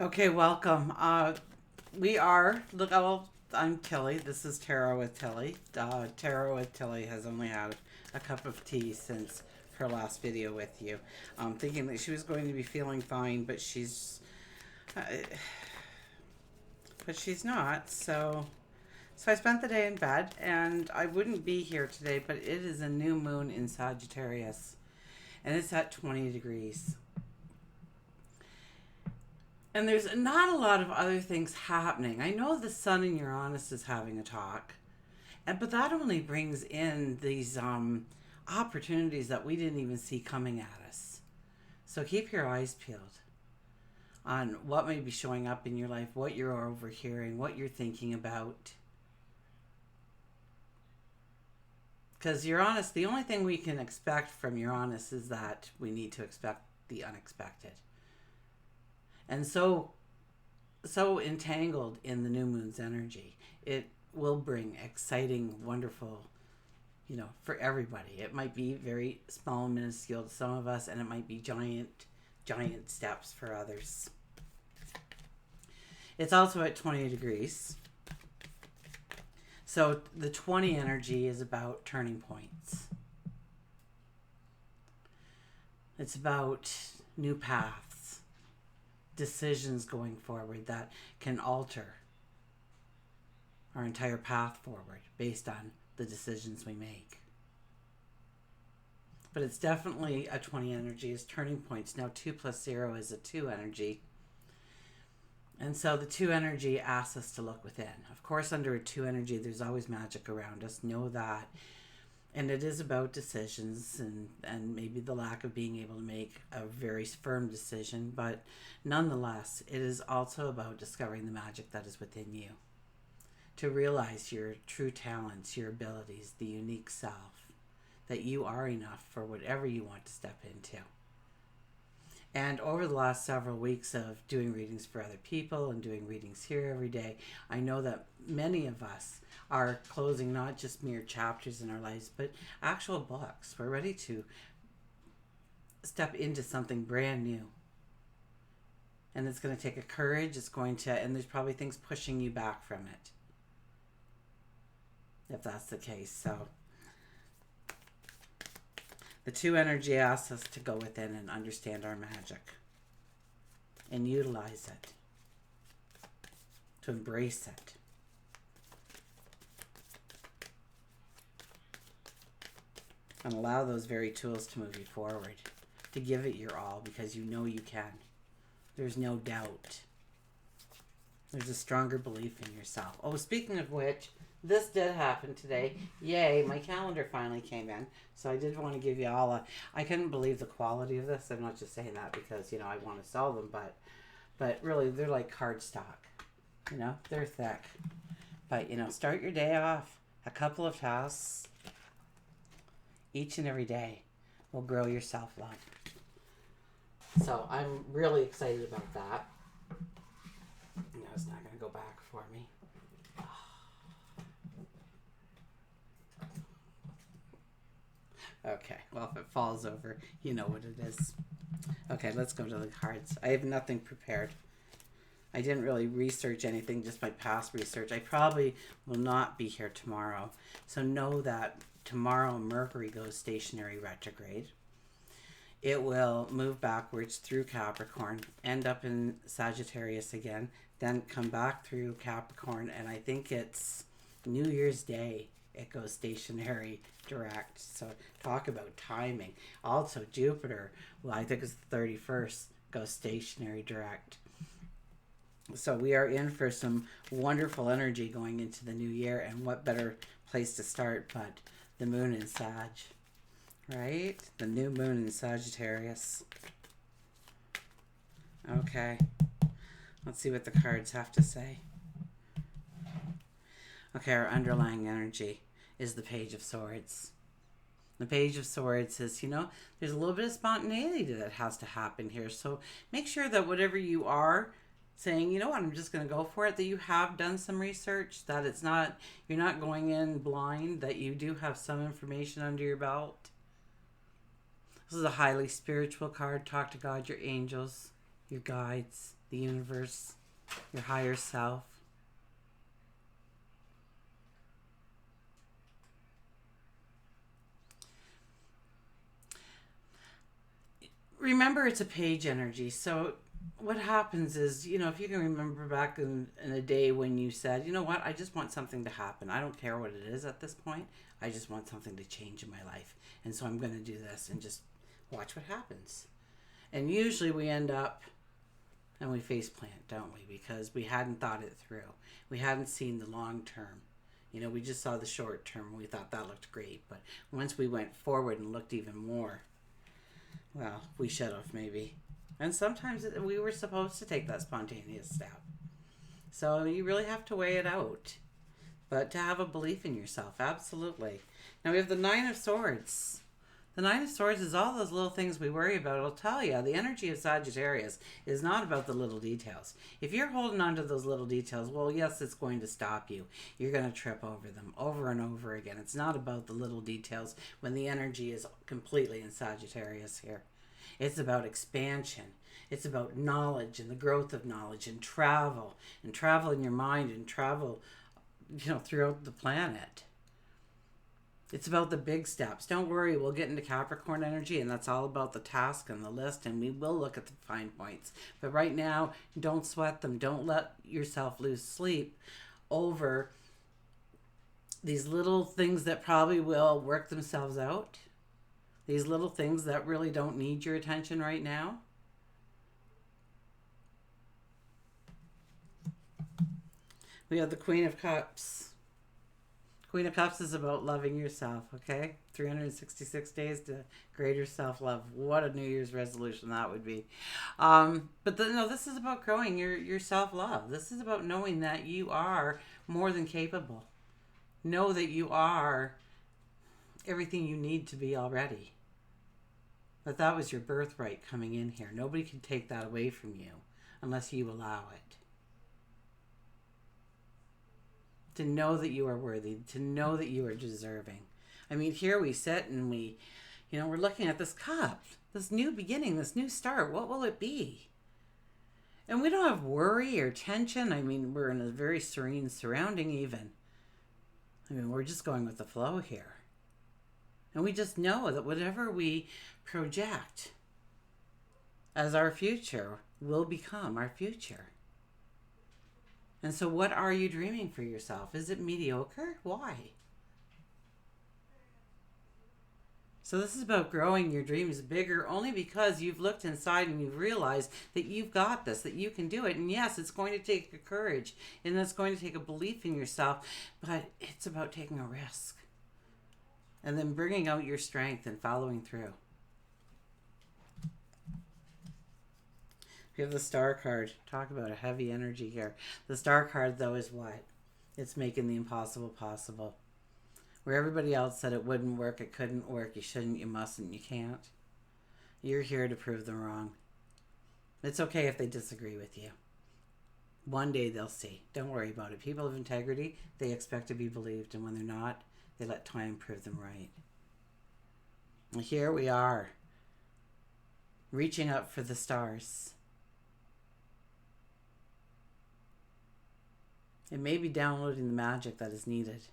Okay, welcome. We are, look, oh, I'm Tilly. This is Tarot with Tilly. Tarot with Tilly has only had a cup of tea since her last video with you. Thinking that she was going to be feeling fine, uh, but she's not. So I spent the day in bed, and I wouldn't be here today, but it is a new moon in Sagittarius, and it's at 20 degrees. And there's not a lot of other things happening. I know the sun in Uranus is having a talk, but that only brings in these opportunities that we didn't even see coming at us. So keep your eyes peeled on what may be showing up in your life, what you're overhearing, what you're thinking about. Because Uranus, the only thing we can expect from Uranus is that we need to expect the unexpected. And so entangled in the new moon's energy, it will bring exciting, wonderful, for everybody. It might be very small and minuscule to some of us, and it might be giant steps for others. It's also at 20 degrees. So the 20 energy is about turning points. It's about new paths, decisions going forward that can alter our entire path forward based on the decisions we make. But it's definitely a 20 energy is turning points. Now 2 plus 0 is a 2 energy. And so the 2 energy asks us to look within. Of course, under a 2 energy, there's always magic around us. Know that. And it is about decisions and maybe the lack of being able to make a very firm decision. But nonetheless, it is also about discovering the magic that is within you. To realize your true talents, your abilities, the unique self, that you are enough for whatever you want to step into. And over the last several weeks of doing readings for other people and doing readings here every day, I know that many of us are closing not just mere chapters in our lives, but actual books. We're ready to step into something brand new. And it's going to take a courage. And there's probably things pushing you back from it, if that's the case. So the 2 energy asks us to go within and understand our magic and utilize it, to embrace it. And allow those very tools to move you forward, to give it your all because you know you can. There's no doubt. There's a stronger belief in yourself. Oh, speaking of which, this did happen today. Yay, my calendar finally came in. So I did want to give you all I couldn't believe the quality of this. I'm not just saying that because, I want to sell them, but really they're like cardstock. They're thick. But, start your day off. A couple of tasks each and every day will grow your self-love. So I'm really excited about that. No, it's not going to go back for me. Okay, well, if it falls over, you know what it is. Okay, let's go to the cards. I have nothing prepared. I didn't really research anything, just my past research. I probably will not be here tomorrow. So know that tomorrow Mercury goes stationary retrograde. It will move backwards through Capricorn, end up in Sagittarius again, then come back through Capricorn, and I think it's New Year's Day. It goes stationary direct. So talk about timing. Also, Jupiter, well, I think it's the 31st, goes stationary direct. So we are in for some wonderful energy going into the new year, and what better place to start but the moon in Sag, right? The new moon in Sagittarius. Okay, let's see what the cards have to say. Okay, our underlying energy is the Page of Swords. The Page of Swords is, there's a little bit of spontaneity that has to happen here. So make sure that whatever you are saying, you know what, I'm just going to go for it, that you have done some research, that you're not going in blind, that you do have some information under your belt. This is a highly spiritual card. Talk to God, your angels, your guides, the universe, your higher self. Remember, it's a page energy. So what happens is, if you can remember back in a day when you said, you know what, I just want something to happen. I don't care what it is at this point. I just want something to change in my life. And so I'm going to do this and just watch what happens. And usually we end up and we face plant, don't we? Because we hadn't thought it through. We hadn't seen the long term. We just saw the short term and we thought that looked great. But once we went forward and looked even more, well, we should have maybe. And sometimes we were supposed to take that spontaneous step. So you really have to weigh it out. But to have a belief in yourself, absolutely. Now we have the Nine of Swords. The Nine of Swords is all those little things we worry about. I'll tell you, the energy of Sagittarius is not about the little details. If you're holding on to those little details, well, yes, it's going to stop you. You're going to trip over them over and over again. It's not about the little details when the energy is completely in Sagittarius here. It's about expansion. It's about knowledge and the growth of knowledge and travel in your mind and travel, throughout the planet. It's about the big steps. Don't worry, we'll get into Capricorn energy, and that's all about the task and the list, and we will look at the fine points. But right now, don't sweat them. Don't let yourself lose sleep over these little things that probably will work themselves out. These little things that really don't need your attention right now. We have the Queen of Cups. Queen of Cups is about loving yourself, okay? 366 days to greater self-love. What a New Year's resolution that would be. This is about growing your self-love. This is about knowing that you are more than capable. Know that you are everything you need to be already. That was your birthright coming in here. Nobody can take that away from you unless you allow it. To know that you are worthy, to know that you are deserving. I mean, here we sit and we're looking at this cup, this new beginning, this new start. What will it be? And we don't have worry or tension. I mean, we're in a very serene surrounding even. I mean, we're just going with the flow here. And we just know that whatever we project as our future will become our future. And so what are you dreaming for yourself? Is it mediocre? Why? So this is about growing your dreams bigger only because you've looked inside and you've realized that you've got this, that you can do it. And yes, it's going to take a courage and it's going to take a belief in yourself, but it's about taking a risk and then bringing out your strength and following through. We have the Star card. Talk about a heavy energy here. The Star card, though, is what? It's making the impossible possible. Where everybody else said it wouldn't work, it couldn't work, you shouldn't, you mustn't, you can't. You're here to prove them wrong. It's okay if they disagree with you. One day they'll see. Don't worry about it. People of integrity, they expect to be believed, and when they're not, they let time prove them right. And here we are, reaching up for the stars. It may be downloading the magic that is needed.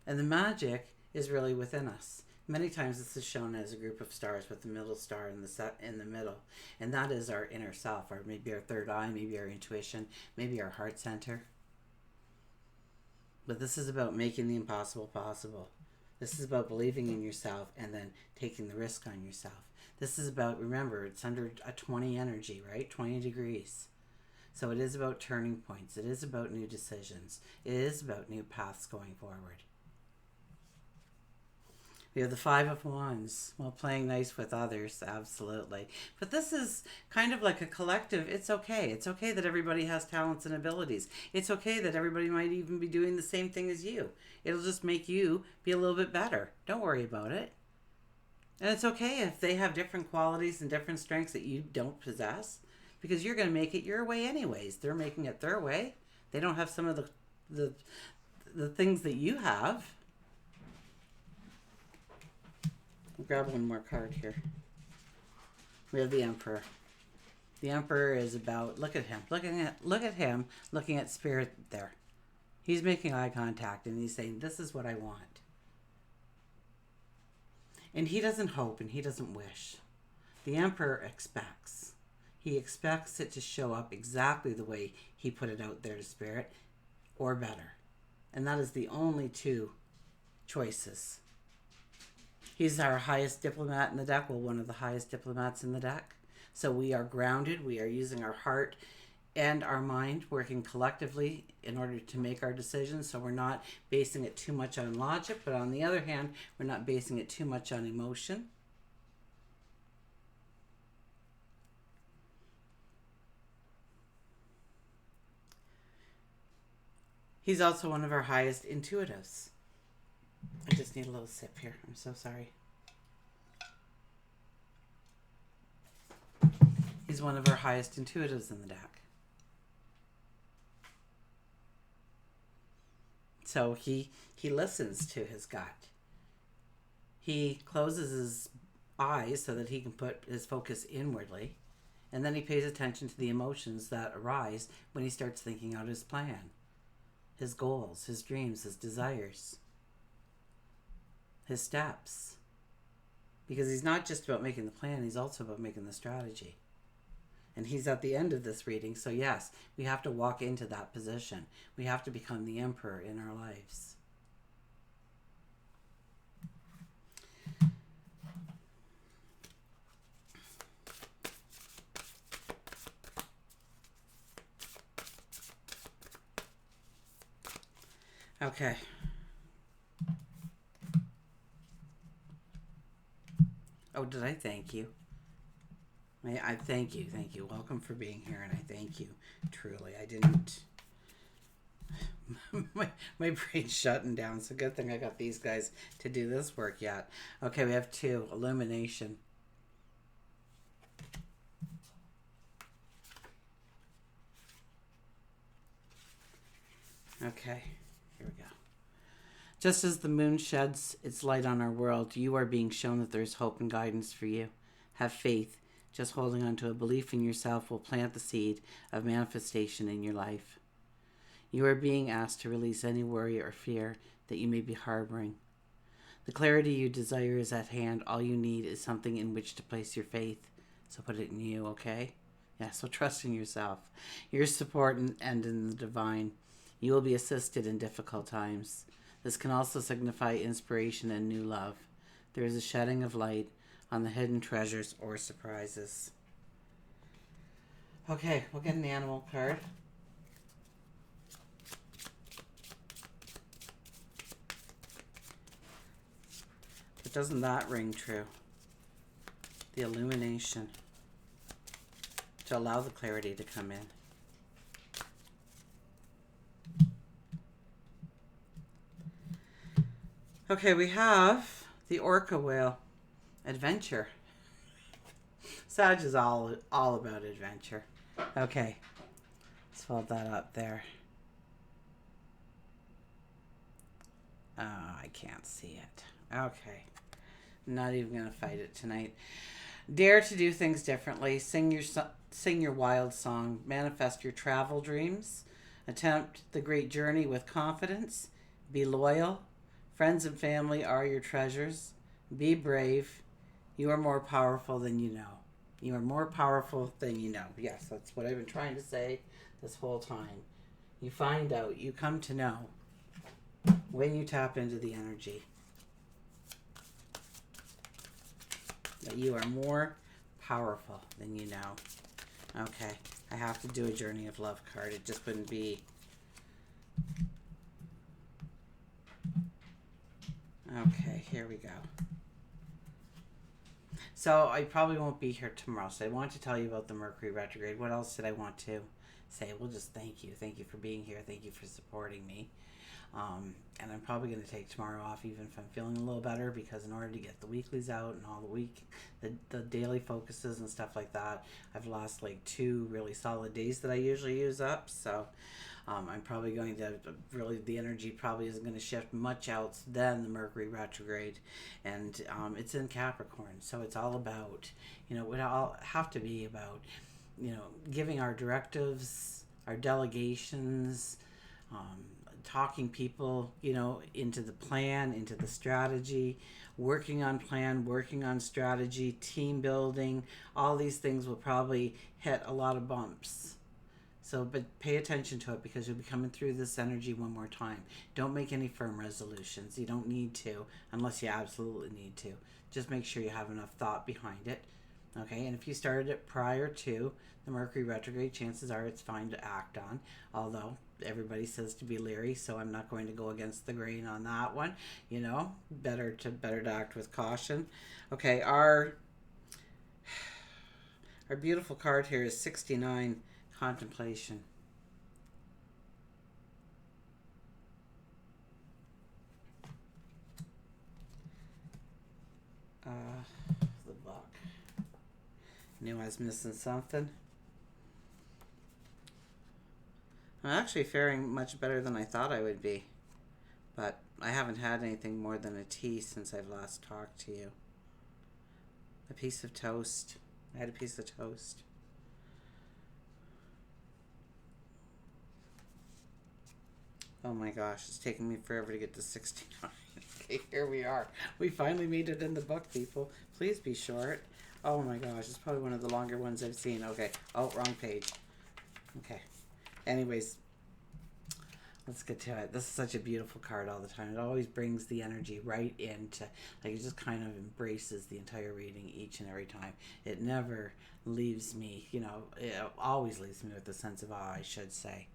And the magic is really within us. Many times this is shown as a group of stars with the middle star in the middle. And that is our inner self, or maybe our third eye, maybe our intuition, maybe our heart center. But this is about making the impossible possible. This is about believing in yourself and then taking the risk on yourself. This is about, remember, it's under a 20 energy, right? 20 degrees. So it is about turning points. It is about new decisions. It is about new paths going forward. We have the Five of Wands. Well, playing nice with others, absolutely. But this is kind of like a collective. It's okay. It's okay that everybody has talents and abilities. It's okay that everybody might even be doing the same thing as you. It'll just make you be a little bit better. Don't worry about it. And it's okay if they have different qualities and different strengths that you don't possess, because you're going to make it your way anyways. They're making it their way. They don't have some of the things that you have. I'll grab one more card here. We have the Emperor. The Emperor is about, look at him, looking at spirit there. He's making eye contact and he's saying, this is what I want. And he doesn't hope and he doesn't wish. The Emperor expects. He expects it to show up exactly the way he put it out there to spirit, or better. And that is the only two choices. He's our highest diplomat in the deck, well, one of the highest diplomats in the deck. So we are grounded, we are using our heart and our mind working collectively in order to make our decisions. So we're not basing it too much on logic, but on the other hand, we're not basing it too much on emotion. He's also one of our highest intuitives. I just need a little sip here. I'm so sorry. He's one of our highest intuitives in the deck. So he listens to his gut. He closes his eyes so that he can put his focus inwardly. And then he pays attention to the emotions that arise when he starts thinking out his plan, his goals, his dreams, his desires, his steps. Because he's not just about making the plan, he's also about making the strategy. And he's at the end of this reading, so yes, we have to walk into that position. We have to become the Emperor in our lives. Okay. Oh, did I thank you? I thank you. Welcome for being here, and I thank you. Truly, I didn't... my brain's shutting down, so good thing I got these guys to do this work yet. Okay, we have 2. Illumination. Okay, here we go. Just as the moon sheds its light on our world, you are being shown that there's hope and guidance for you. Have faith. Just holding on to a belief in yourself will plant the seed of manifestation in your life. You are being asked to release any worry or fear that you may be harboring. The clarity you desire is at hand. All you need is something in which to place your faith. So put it in you, okay? Yeah, so trust in yourself, your support, and in the divine. You will be assisted in difficult times. This can also signify inspiration and new love. There is a shedding of light on the hidden treasures or surprises. Okay, we'll get an animal card. But doesn't that ring true? The illumination. To allow the clarity to come in. Okay, we have the orca whale. Adventure. Sag is all about adventure. Okay, let's fold that up there. Oh, I can't see it. Okay, not even gonna fight it tonight. Dare to do things differently. Sing your wild song. Manifest your travel dreams. Attempt the great journey with confidence. Be loyal. Friends and family are your treasures. Be brave. You are more powerful than you know. You are more powerful than you know. Yes, that's what I've been trying to say this whole time. You find out, you come to know when you tap into the energy that you are more powerful than you know. Okay, I have to do a Journey of Love card. It just wouldn't be... Okay, here we go. So I probably won't be here tomorrow, so I want to tell you about the Mercury retrograde. What else did I want to say? Well, just thank you. Thank you for being here. Thank you for supporting me. And I'm probably going to take tomorrow off even if I'm feeling a little better, because in order to get the weeklies out and all the week, the daily focuses and stuff like that, I've lost like 2 really solid days that I usually use up. So I'm probably going to really, the energy probably isn't going to shift much else than the Mercury retrograde. And it's in Capricorn. So it's all about, it all have to be about giving our directives, our delegations, talking people, into the plan, into the strategy, working on plan, working on strategy, team building. All these things will probably hit a lot of bumps. So, but pay attention to it, because you'll be coming through this energy one more time. Don't make any firm resolutions. You don't need to, unless you absolutely need to. Just make sure you have enough thought behind it. Okay, and if you started it prior to the Mercury retrograde, chances are it's fine to act on. Although everybody says to be leery, so I'm not going to go against the grain on that one. Better to act with caution. Okay, our beautiful card here is 69. Contemplation. The book. Knew I was missing something. I'm actually faring much better than I thought I would be. But I haven't had anything more than a tea since I've last talked to you. A piece of toast. I had a piece of toast. Oh my gosh, it's taking me forever to get to 69. Okay, here we are. We finally made it in the book, people. Please be short. Oh my gosh, it's probably one of the longer ones I've seen. Okay. Oh, wrong page. Okay. Anyways, let's get to it. This is such a beautiful card all the time. It always brings the energy right into, it just kind of embraces the entire reading each and every time. It never leaves me, it always leaves me with a sense of awe, I should say.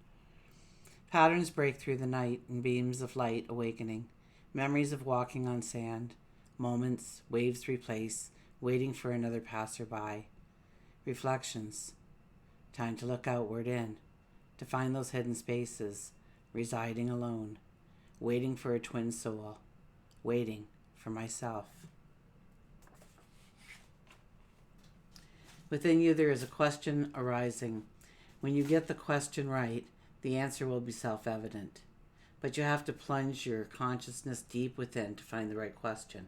Patterns break through the night in beams of light awakening. Memories of walking on sand. Moments, waves replace, waiting for another passerby. Reflections. Time to look outward in, to find those hidden spaces, residing alone, waiting for a twin soul, waiting for myself. Within you there is a question arising. When you get the question right, the answer will be self-evident. But you have to plunge your consciousness deep within to find the right question,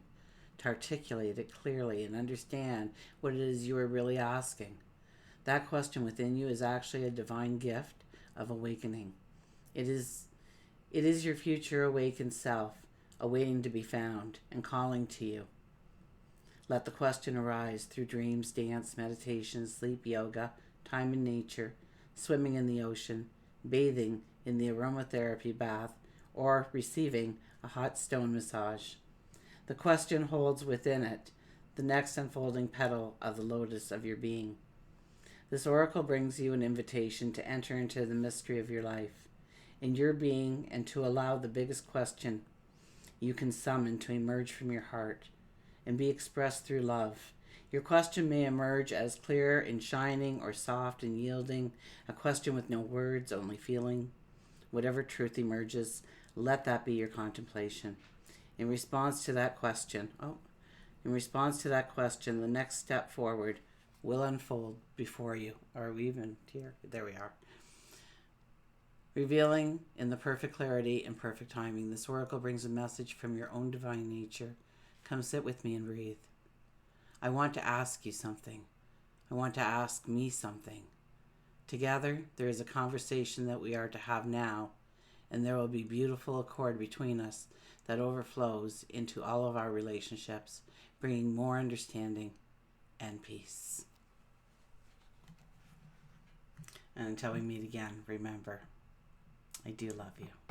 to articulate it clearly and understand what it is you are really asking. That question within you is actually a divine gift of awakening. It is your future awakened self, awaiting to be found and calling to you. Let the question arise through dreams, dance, meditation, sleep, yoga, time in nature, swimming in the ocean, bathing in the aromatherapy bath, or receiving a hot stone massage. The question holds within it the next unfolding petal of the lotus of your being. This oracle brings you an invitation to enter into the mystery of your life, in your being, and to allow the biggest question you can summon to emerge from your heart and be expressed through love. Your question may emerge as clear and shining or soft and yielding, a question with no words, only feeling. Whatever truth emerges, let that be your contemplation. In response to that question, the next step forward will unfold before you. Are we even here? There we are. Revealing in the perfect clarity and perfect timing, this oracle brings a message from your own divine nature. Come sit with me and breathe. I want to ask you something. I want to ask me something. Together, there is a conversation that we are to have now, and there will be beautiful accord between us that overflows into all of our relationships, bringing more understanding and peace. And until we meet again, remember, I do love you.